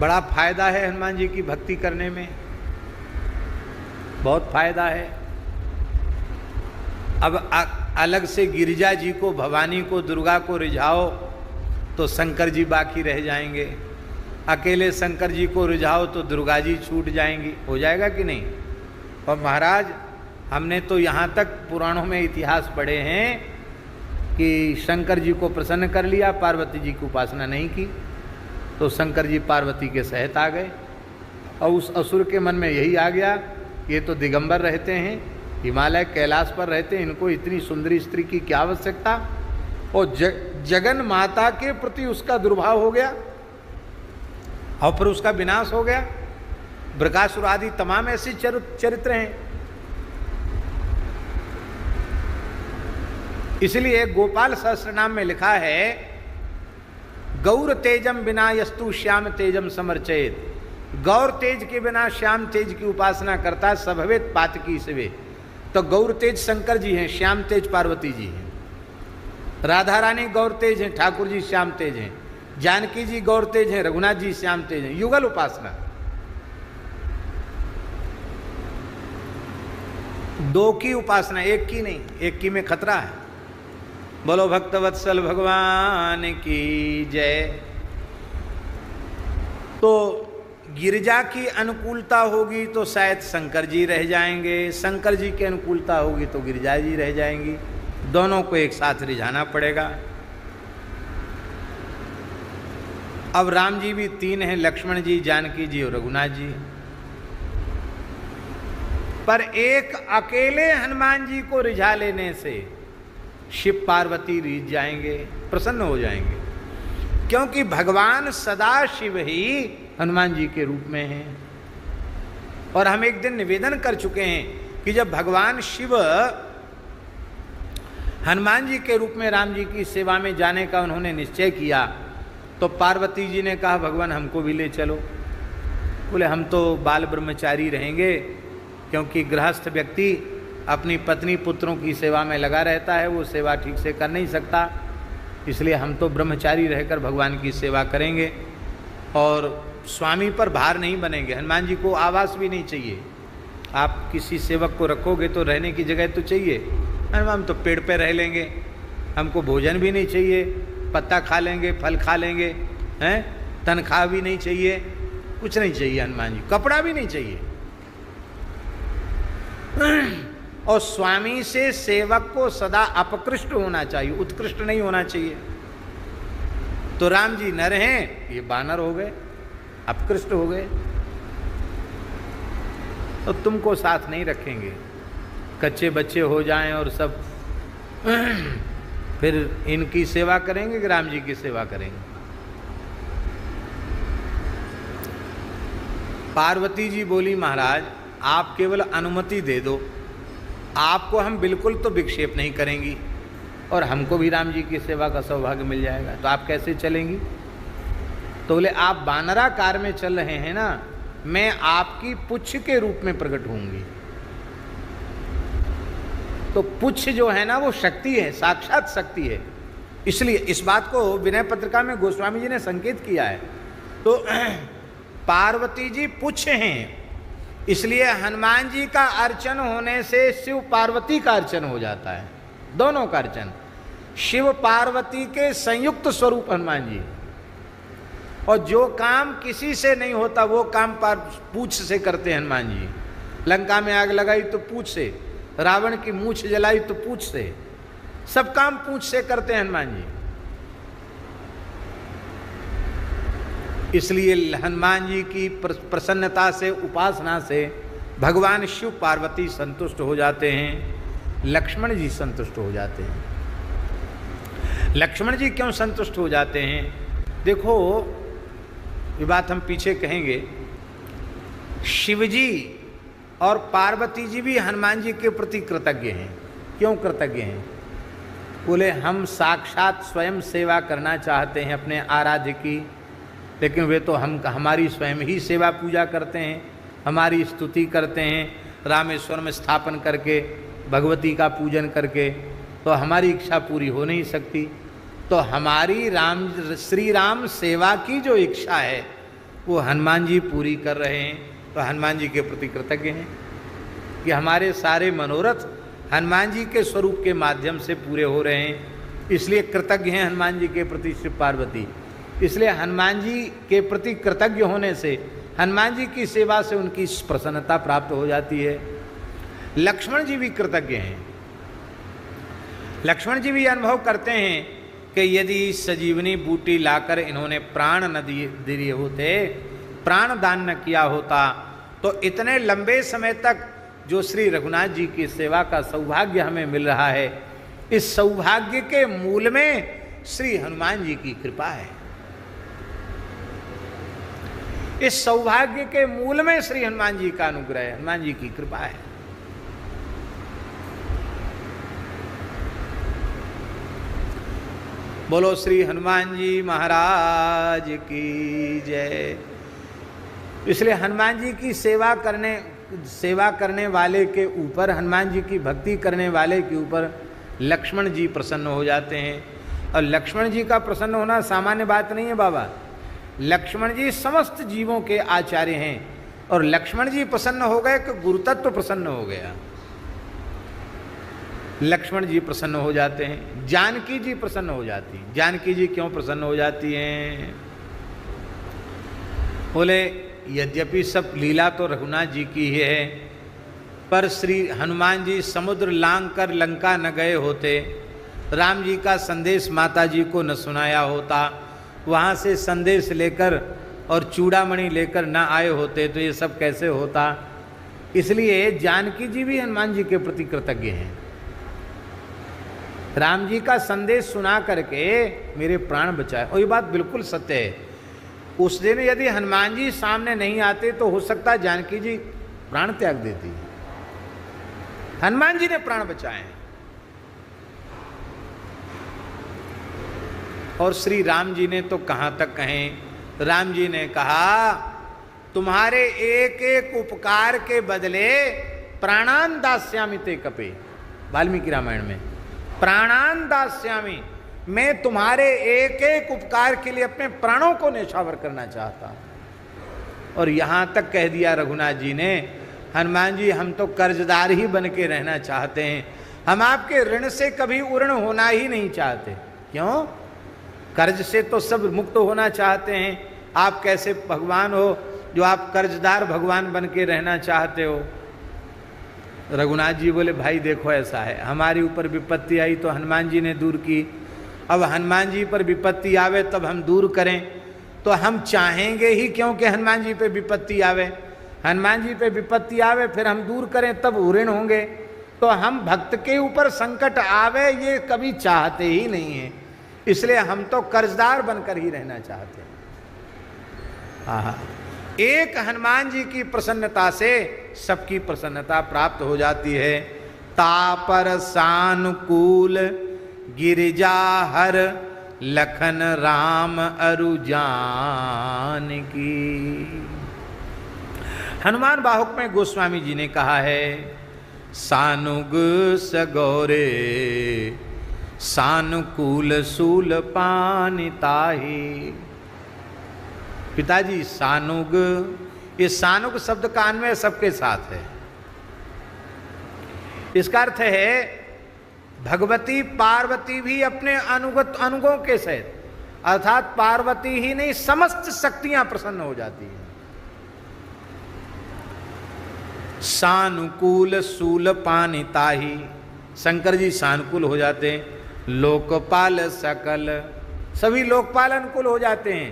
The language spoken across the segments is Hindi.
बड़ा फायदा है हनुमान जी की भक्ति करने में, बहुत फायदा है। अब अलग से गिरिजा जी को, भवानी को, दुर्गा को रिझाओ तो शंकर जी बाकी रह जाएंगे, अकेले शंकर जी को रिझाओ तो दुर्गा जी छूट जाएंगी। हो जाएगा कि नहीं? और महाराज हमने तो यहाँ तक पुराणों में इतिहास पढ़े हैं कि शंकर जी को प्रसन्न कर लिया, पार्वती जी की उपासना नहीं की, तो शंकर जी पार्वती के सहित आ गए। और उस असुर के मन में यही आ गया, ये तो दिगंबर रहते हैं, हिमालय कैलाश पर रहते हैं, इनको इतनी सुंदरी स्त्री की क्या आवश्यकता। और जगन माता के प्रति उसका दुर्भाव हो गया और फिर उसका विनाश हो गया। बृकासुर आदि तमाम ऐसे चरित्र हैं। इसलिए गोपाल सहस्त्रनाम में लिखा है, गौर तेजम बिना यस्तु श्याम तेजम समर्चयेत। गौर तेज के बिना श्याम तेज की उपासना करता सभवेत पातकी शिवे। तो गौर तेज शंकर जी हैं, श्याम तेज पार्वती जी हैं, राधा रानी गौर तेज हैं, ठाकुर जी श्याम तेज हैं, जानकी जी गौर तेज हैं, रघुनाथ जी श्याम तेज हैं। युगल उपासना, दो की उपासना, एक की नहीं, एक की में खतरा है। बोलो भक्तवत्सल भगवान की जय। तो गिरिजा की अनुकूलता होगी तो शायद शंकर जी रह जाएंगे, शंकर जी की अनुकूलता होगी तो गिरिजा जी रह जाएंगी। दोनों को एक साथ रिझाना पड़ेगा। अब राम जी भी तीन हैं, लक्ष्मण जी, जानकी जी और रघुनाथ जी। पर एक अकेले हनुमान जी को रिझा लेने से शिव पार्वती रिझ जाएंगे, प्रसन्न हो जाएंगे, क्योंकि भगवान सदा शिव ही हनुमान जी के रूप में हैं। और हम एक दिन निवेदन कर चुके हैं कि जब भगवान शिव हनुमान जी के रूप में राम जी की सेवा में जाने का उन्होंने निश्चय किया, तो पार्वती जी ने कहा भगवान हमको भी ले चलो। बोले हम तो बाल ब्रह्मचारी रहेंगे, क्योंकि गृहस्थ व्यक्ति अपनी पत्नी पुत्रों की सेवा में लगा रहता है, वो सेवा ठीक से कर नहीं सकता, इसलिए हम तो ब्रह्मचारी रहकर भगवान की सेवा करेंगे और स्वामी पर भार नहीं बनेंगे। हनुमान जी को आवास भी नहीं चाहिए। आप किसी सेवक को रखोगे तो रहने की जगह तो चाहिए। हम तो पेड़ पे रह लेंगे, हमको भोजन भी नहीं चाहिए, पत्ता खा लेंगे, फल खा लेंगे, हैं, तनख्वाह भी नहीं चाहिए, कुछ नहीं चाहिए हनुमान जी, कपड़ा भी नहीं चाहिए। और स्वामी से सेवक को सदा अपकृष्ट होना चाहिए, उत्कृष्ट नहीं होना चाहिए। तो राम जी नर हैं, ये बानर हो गए, अपकृष्ट हो गए, तो तुमको साथ नहीं रखेंगे। कच्चे बच्चे हो जाएं और सब फिर इनकी सेवा करेंगे कि राम जी की सेवा करेंगे। पार्वती जी बोली महाराज आप केवल अनुमति दे दो, आपको हम बिल्कुल तो विक्षेप नहीं करेंगी और हमको भी राम जी की सेवा का सौभाग्य मिल जाएगा। तो आप कैसे चलेंगी? तो बोले आप बानराकार में चल रहे हैं ना, मैं आपकी पुच्छ के रूप में प्रकट होंगी। तो पुच्छ जो है ना वो शक्ति है, साक्षात शक्ति है। इसलिए इस बात को विनय पत्रिका में गोस्वामी जी ने संकेत किया है। तो पार्वती जी पुच्छ हैं, इसलिए हनुमान जी का अर्चन होने से शिव पार्वती का अर्चन हो जाता है, दोनों का अर्चन। शिव पार्वती के संयुक्त स्वरूप हनुमान जी। और जो काम किसी से नहीं होता वो काम पूछ से करते हैं हनुमान जी। लंका में आग लगाई तो पूछ से, रावण की मूछ जलाई तो पूछ से, सब काम पूछ से करते हैं हनुमान जी। इसलिए हनुमान जी की प्रसन्नता से, उपासना से भगवान शिव पार्वती संतुष्ट हो जाते हैं, लक्ष्मण जी संतुष्ट हो जाते हैं। लक्ष्मण जी क्यों संतुष्ट हो जाते हैं? देखो ये बात हम पीछे कहेंगे। शिवजी और पार्वती जी भी हनुमान जी के प्रति कृतज्ञ हैं। क्यों कृतज्ञ हैं? बोले हम साक्षात स्वयं सेवा करना चाहते हैं अपने आराध्य की, लेकिन वे तो हमारी स्वयं ही सेवा पूजा करते हैं, हमारी स्तुति करते हैं, रामेश्वर में स्थापन करके भगवती का पूजन करके, तो हमारी इच्छा पूरी हो नहीं सकती। तो हमारी श्री राम सेवा की जो इच्छा है वो हनुमान जी पूरी कर रहे हैं, तो हनुमान जी के प्रति कृतज्ञ हैं कि हमारे सारे मनोरथ हनुमान जी के स्वरूप के माध्यम से पूरे हो रहे हैं, इसलिए कृतज्ञ हैं हनुमान जी के प्रति शिव पार्वती। इसलिए हनुमान जी के प्रति कृतज्ञ होने से हनुमान जी की सेवा से उनकी प्रसन्नता प्राप्त हो जाती है। लक्ष्मण जी भी कृतज्ञ हैं। लक्ष्मण जी भी अनुभव करते हैं कि यदि सजीवनी बूटी लाकर इन्होंने प्राण न दिए होते, प्राण दान न किया होता, तो इतने लंबे समय तक जो श्री रघुनाथ जी की सेवा का सौभाग्य हमें मिल रहा है, इस सौभाग्य के मूल में श्री हनुमान जी की कृपा है। इस सौभाग्य के मूल में श्री हनुमान जी का अनुग्रह है, हनुमान जी की कृपा है। बोलो श्री हनुमान जी महाराज की जय। इसलिए हनुमान जी की सेवा करने वाले के ऊपर, हनुमान जी की भक्ति करने वाले के ऊपर लक्ष्मण जी प्रसन्न हो जाते हैं। और लक्ष्मण जी का प्रसन्न होना सामान्य बात नहीं है बाबा। लक्ष्मण जी समस्त जीवों के आचार्य हैं, और लक्ष्मण जी प्रसन्न हो गए कि गुरुतत्व प्रसन्न हो गया। लक्ष्मण जी प्रसन्न हो जाते हैं, जानकी जी प्रसन्न हो जाती हैं। जानकी जी क्यों प्रसन्न हो जाती हैं? बोले यद्यपि सब लीला तो रघुनाथ जी की ही है, पर श्री हनुमान जी समुद्र लांघ कर लंका न गए होते, राम जी का संदेश माता जी को न सुनाया होता, वहाँ से संदेश लेकर और चूड़ामणि लेकर न आए होते, तो ये सब कैसे होता। इसलिए जानकी जी भी हनुमान जी के प्रति कृतज्ञ हैं। राम जी का संदेश सुना करके मेरे प्राण बचाए, और ये बात बिल्कुल सत्य है। उस दिन यदि हनुमान जी सामने नहीं आते तो हो सकता जानकी जी प्राण त्याग देती। हनुमान जी ने प्राण बचाए। और श्री राम जी ने तो कहाँ तक कहें, राम जी ने कहा तुम्हारे एक एक उपकार के बदले प्राणान दास्यामि ते कपे। वाल्मीकि रामायण में प्राणान दास्यामि, मैं तुम्हारे एक एक उपकार के लिए अपने प्राणों को न्यौछावर करना चाहता हूं। और यहां तक कह दिया रघुनाथ जी ने, हनुमान जी हम तो कर्जदार ही बन के रहना चाहते हैं, हम आपके ऋण से कभी उऋण होना ही नहीं चाहते। क्यों? कर्ज से तो सब मुक्त होना चाहते हैं, आप कैसे भगवान हो जो आप कर्जदार भगवान बन के रहना चाहते हो। रघुनाथ जी बोले भाई देखो ऐसा है, हमारे ऊपर विपत्ति आई तो हनुमान जी ने दूर की, अब हनुमान जी पर विपत्ति आवे तब हम दूर करें, तो हम चाहेंगे ही क्योंकि हनुमान जी पे विपत्ति आवे। हनुमान जी पे विपत्ति आवे फिर हम दूर करें तब ऋण होंगे। तो हम भक्त के ऊपर संकट आवे ये कभी चाहते ही नहीं है, इसलिए हम तो कर्जदार बनकर ही रहना चाहते हैं। हाँ, एक हनुमान जी की प्रसन्नता से सबकी प्रसन्नता प्राप्त हो जाती है। तापर सानुकूल गिरिजा हर लखन राम अरु जानकी। हनुमान बाहुक में गोस्वामी जी ने कहा है, सानुग सगौरे सानुकूल सूल पानिताही। पिताजी सानुग, ये सानुग शब्द का अन्वय सबके साथ है। इसका अर्थ है भगवती पार्वती भी अपने अनुगों के सहित, अर्थात पार्वती ही नहीं समस्त शक्तियां प्रसन्न हो जाती हैं। सानुकूल सूल पानिताही, शंकर जी सानुकूल हो जाते हैं। लोकपाल सकल, सभी लोकपाल अनुकूल हो जाते हैं,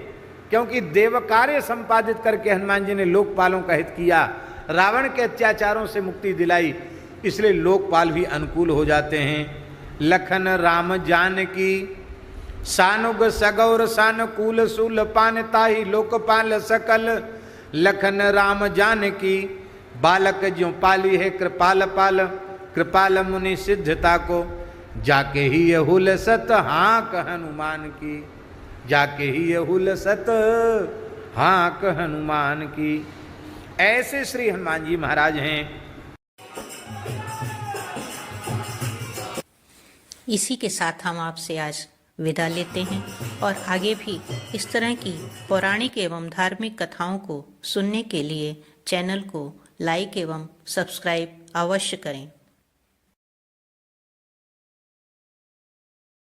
क्योंकि देव कार्य संपादित करके हनुमान जी ने लोकपालों का हित किया, रावण के अत्याचारों से मुक्ति दिलाई, इसलिए लोकपाल भी अनुकूल हो जाते हैं। लखन राम जानकी सानुग सगौर सानुकूल सूल पानिताही लोकपाल सकल। लखन राम जानकी बालक ज्यों पाली है कृपाल पाल। कृपाल मुनि सिद्धता को जाके ही ये हुल सत हाँक हनुमान की। जाके ही ये हुल सत हाँक हनुमान की। ऐसे श्री हनुमान जी महाराज हैं। इसी के साथ हम आपसे आज विदा लेते हैं और आगे भी इस तरह की पौराणिक एवं धार्मिक कथाओं को सुनने के लिए चैनल को लाइक एवं सब्सक्राइब अवश्य करें।